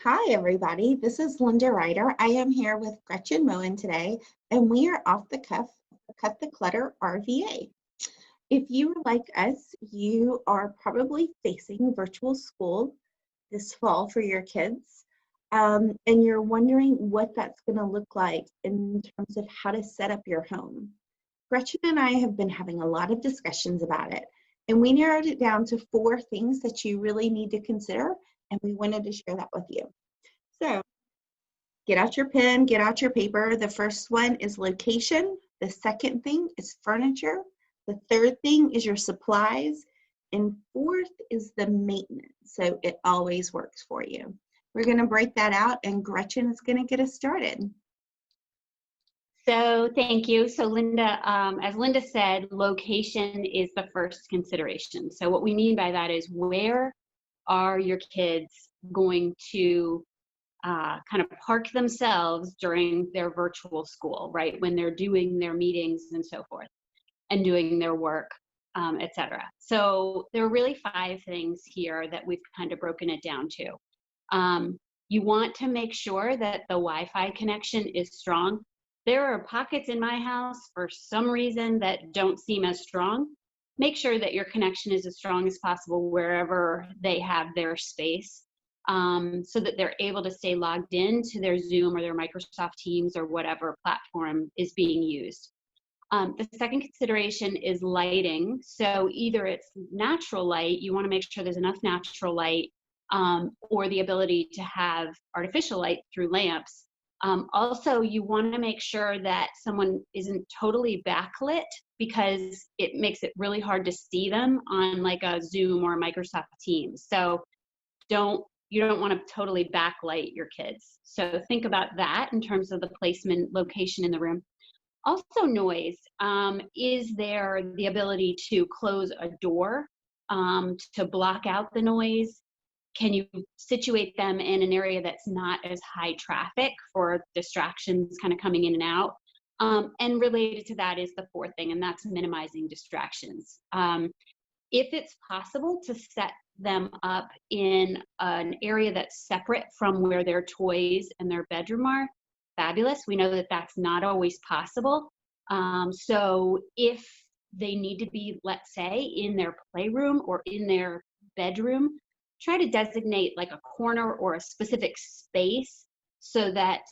Hi, everybody. This is Linda Ryder. I am here with Gretchen Moen today, and we are off the cuff, Cut the Clutter RVA. If you are like us, you are probably facing virtual school this fall for your kids, and you're wondering what that's going to look like in terms of how to set up your home. Gretchen and I have been having a lot of discussions about it, and we narrowed it down to 4 things that you really need to consider, and we wanted to share that with you. So get out your pen, get out your paper. The first one is location. The second thing is furniture. The third thing is your supplies. And fourth is the maintenance. So it always works for you. We're going to break that out, and Gretchen is going to get us started. So thank you. So Linda, as Linda said, location is the first consideration. So what we mean by that is, where are your kids going to kind of park themselves during their virtual school, right? When they're doing their meetings and so forth and doing their work, etc. So there are really 5 things here that we've kind of broken it down to. You want to make sure that the Wi-Fi connection is strong. There are pockets in my house for some reason that don't seem as strong. Make sure that your connection is as strong as possible wherever they have their space, so that they're able to stay logged in to their Zoom or their Microsoft Teams or whatever platform is being used. The second consideration is lighting. So either it's natural light, you want to make sure there's enough natural light, or the ability to have artificial light through lamps. Also, you want to make sure that someone isn't totally backlit, because it makes it really hard to see them on like a Zoom or a Microsoft Teams. So you don't want to totally backlight your kids. So think about that in terms of the placement, location in the room. Also noise. Is there the ability to close a door to block out the noise? Can you situate them in an area that's not as high traffic for distractions kind of coming in and out? And related to that is the fourth thing, and that's minimizing distractions. If it's possible to set them up in an area that's separate from where their toys and their bedroom are, fabulous. We know that that's not always possible. So if they need to be, let's say, in their playroom or in their bedroom, try to designate like a corner or a specific space so that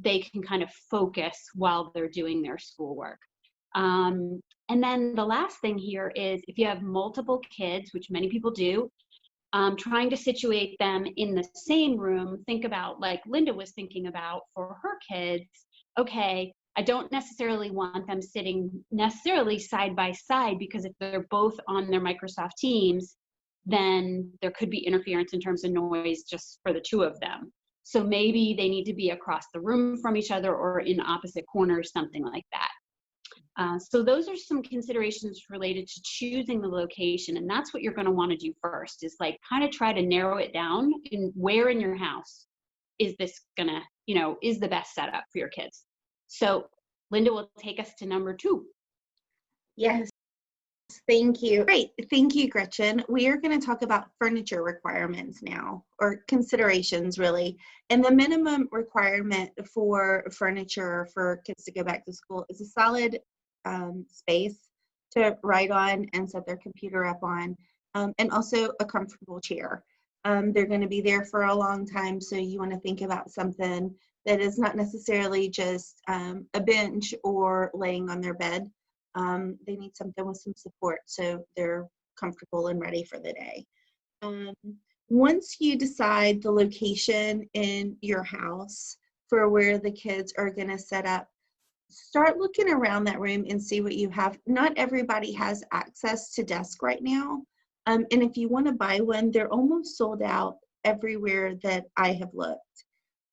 they can kind of focus while they're doing their schoolwork. And then the last thing here is, if you have multiple kids, which many people do, trying to situate them in the same room. Think about, like Linda was thinking about for her kids, okay, I don't necessarily want them sitting necessarily side by side, because if they're both on their Microsoft Teams, then there could be interference in terms of noise just for the 2 of them. So maybe they need to be across the room from each other or in opposite corners, something like that. So those are some considerations related to choosing the location, and that's what you're going to want to do first, is like kind of try to narrow it down in where in your house is this going to, is the best setup for your kids. So Linda will take us to number 2. Yes, thank you. Great, thank you, Gretchen. We are going to talk about furniture requirements now, or considerations really. And the minimum requirement for furniture for kids to go back to school is a solid space to write on and set their computer up on, and also a comfortable chair. They're going to be there for a long time, so you want to think about something that is not necessarily just a bench or laying on their bed. They need something with some support so they're comfortable and ready for the day. Once you decide the location in your house for where the kids are going to set up, start looking around that room and see what you have. Not everybody has access to desk right now. And if you want to buy one, they're almost sold out everywhere that I have looked.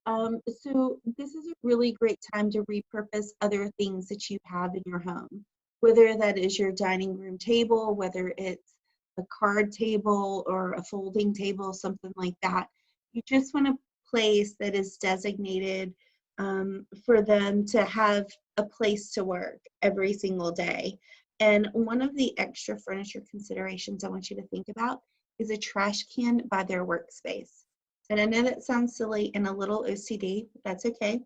So this is a really great time to repurpose other things that you have in your home, whether that is your dining room table, whether it's a card table or a folding table, something like that. You just want a place that is designated for them to have a place to work every single day. And one of the extra furniture considerations I want you to think about is a trash can by their workspace. And I know that sounds silly and a little OCD, but that's okay.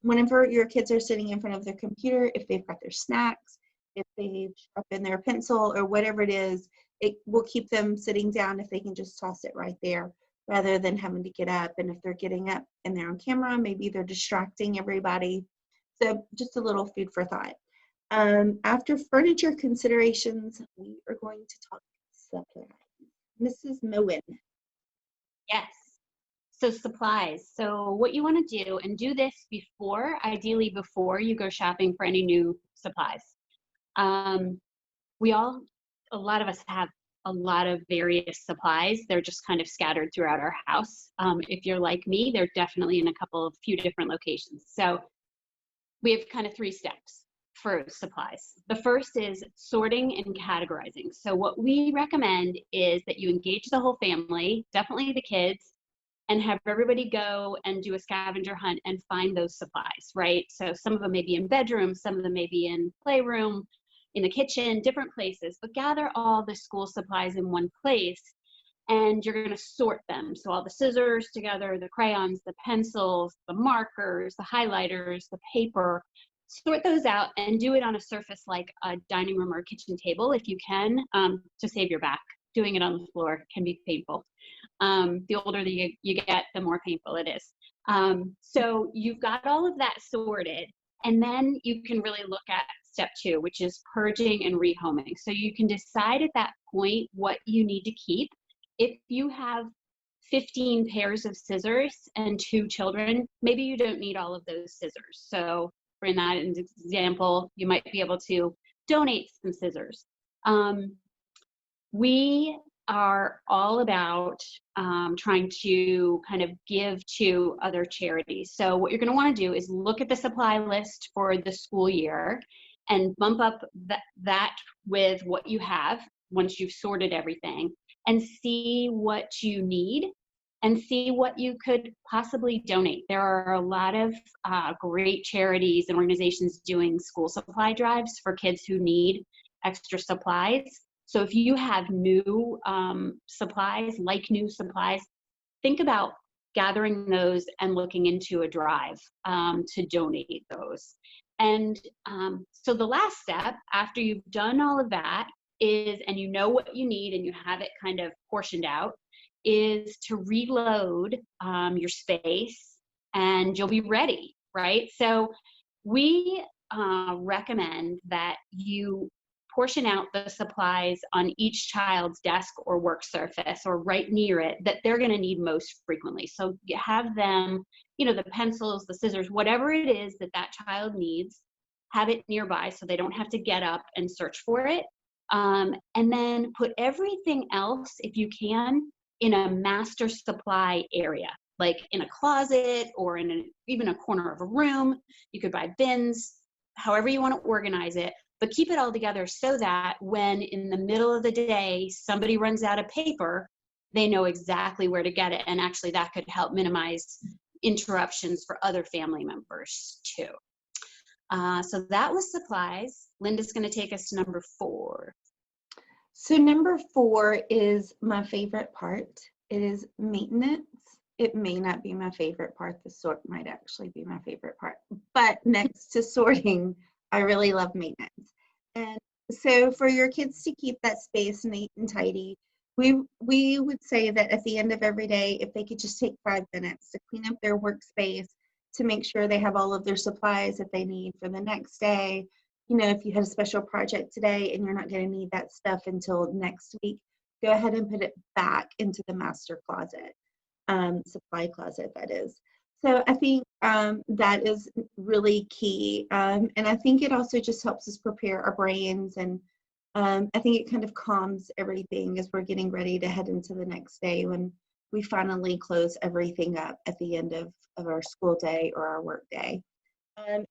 Whenever your kids are sitting in front of their computer, if they've got their snacks, if they've sharpened their pencil or whatever it is, it will keep them sitting down if they can just toss it right there rather than having to get up. And if they're getting up and they're on camera, maybe they're distracting everybody. So just a little food for thought. After furniture considerations, we are going to talk supplies. Mrs. Moen. Yes. So supplies. So what you want to do, and do this before, ideally before you go shopping for any new supplies. We all, a lot of us have a lot of various supplies. They're just kind of scattered throughout our house. If you're like me, they're definitely in a few different locations. So we have kind of 3 steps for supplies. The first is sorting and categorizing. So what we recommend is that you engage the whole family, definitely the kids, and have everybody go and do a scavenger hunt and find those supplies, right? So some of them may be in bedrooms, some of them may be in playroom, in the kitchen, different places, but gather all the school supplies in one place and you're going to sort them. So all the scissors together, the crayons, the pencils, the markers, the highlighters, the paper, sort those out and do it on a surface like a dining room or a kitchen table if you can, to save your back. Doing it on the floor can be painful. The older that you get, the more painful it is. So you've got all of that sorted, and then you can really look at step 2, which is purging and rehoming. So you can decide at that point what you need to keep. If you have 15 pairs of scissors and 2 children, maybe you don't need all of those scissors. So for in that example, you might be able to donate some scissors. We are all about trying to kind of give to other charities. So what you're going to want to do is look at the supply list for the school year and bump up that with what you have once you've sorted everything, and see what you need and see what you could possibly donate. There are a lot of great charities and organizations doing school supply drives for kids who need extra supplies. So if you have new supplies, think about gathering those and looking into a drive to donate those. And so the last step, after you've done all of that, is, and you know what you need and you have it kind of portioned out, is to reload your space and you'll be ready, right? So we recommend that you portion out the supplies on each child's desk or work surface or right near it that they're going to need most frequently. So you have them, the pencils, the scissors, whatever it is that that child needs, have it nearby so they don't have to get up and search for it. And then put everything else, if you can, in a master supply area, like in a closet or in even a corner of a room. You could buy bins, however you want to organize it, but keep it all together so that when in the middle of the day somebody runs out of paper, they know exactly where to get it. And actually that could help minimize interruptions for other family members too. So that was supplies. Linda's going to take us to number 4. So number 4 is my favorite part. It is maintenance. It may not be my favorite part. The sort might actually be my favorite part. But next to sorting, I really love maintenance. And so for your kids to keep that space neat and tidy, we would say that at the end of every day, if they could just take 5 minutes to clean up their workspace, to make sure they have all of their supplies that they need for the next day. If you had a special project today and you're not going to need that stuff until next week, go ahead and put it back into the master closet, supply closet, that is. So I think that is really key. And I think it also just helps us prepare our brains. And I think it kind of calms everything as we're getting ready to head into the next day when we finally close everything up at the end of our school day or our work day.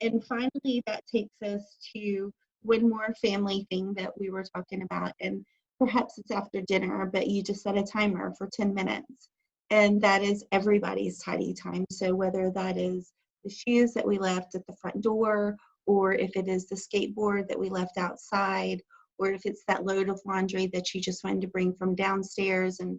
And finally, that takes us to one more family thing that we were talking about. And perhaps it's after dinner, but you just set a timer for 10 minutes. And that is everybody's tidy time. So whether that is the shoes that we left at the front door, or if it is the skateboard that we left outside, or if it's that load of laundry that you just wanted to bring from downstairs and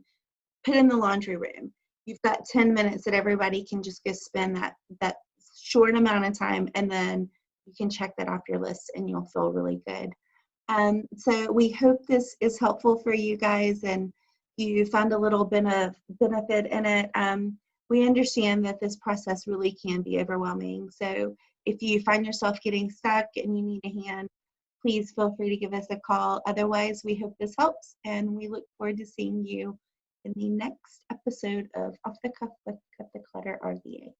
put in the laundry room. you've got 10 minutes that everybody can just go spend that short amount of time, and then you can check that off your list and you'll feel really good. So we hope this is helpful for you guys and you found a little bit of benefit in it. We understand that this process really can be overwhelming. So if you find yourself getting stuck and you need a hand, please feel free to give us a call. Otherwise, we hope this helps, and we look forward to seeing you in the next episode of Off the Cuff with Cut the Clutter RVA.